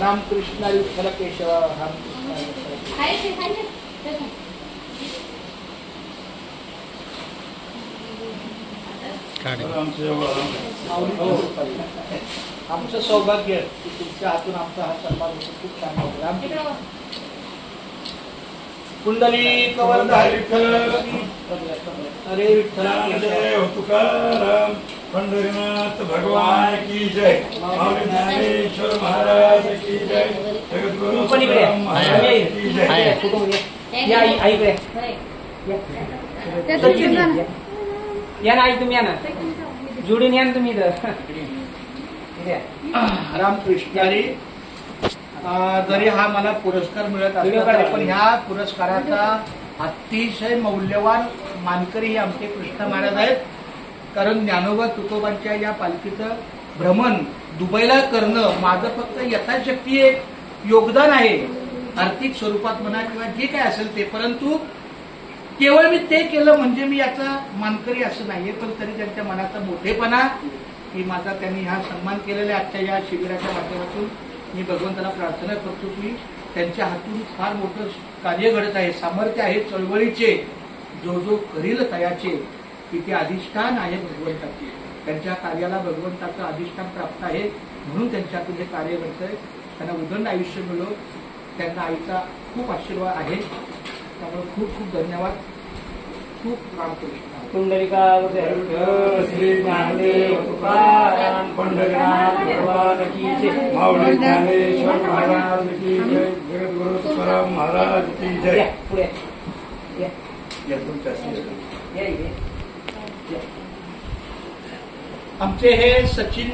रामकृष्ण विठ्ठल केशव आमचं सौभाग्य की तुमच्या हातून आमचा हा सन्मान खूप छान होतो. कुंडली कवरदा अरे विठ्ठल तुकाराम पंढरीनाथ भगवान की जय. माऊली ज्ञानेश्वर महाराज की जय. जगद्गुरु की जय. या ना आई तुम्ही या ना जोडून या ना तुम्ही इथं. रामकृष्णारी जरी हा मला पुरस्कार मिळत असला पण ह्या पुरस्काराचा अतिशय मौल्यवान मानकरी हे आमचे कृष्ण महाराज आहेत. कारण ज्ञानोबा तुकोबांच्या या पालखीचं भ्रमण दुबईला करणं माझं फक्त यथाशक्ती एक योगदान आहे, आर्थिक स्वरूपात म्हणा किंवा जे काय असेल ते. परंतु केवळ मी ते केलं म्हणजे मी याचा मानकरी असं नाहीये. पण तरी त्यांच्या मनाचा मोठेपणा की माझा त्यांनी हा सन्मान केलेला आजच्या या शिबिराच्या माध्यमातून मी भगवंताला प्रार्थना करतो की त्यांच्या हातून फार मोठं कार्य घडत आहे, सामर्थ्य आहे चळवळीचे. जो जो करील तयाचे की ते अधिष्ठान आहे भगवंताचे. त्यांच्या कार्याला भगवंताचं अधिष्ठान प्राप्त आहे म्हणून त्यांच्या हातून हे कार्य घडतंय. त्यांना उदंड आयुष्य मिळो, त्यांना आईचा खूप आशीर्वाद आहे. त्यामुळे खूप खूप धन्यवाद. खूप रामकृष्ण. कुंडलिका श्री ज्ञानदेव तुकाराम पंढरीनाथ भगवान की जय. माऊली ज्ञानेश्वर महाराज की जय. जगद्गुरु तुकाराम महाराज की जय. पुढे आमचे हे सचिन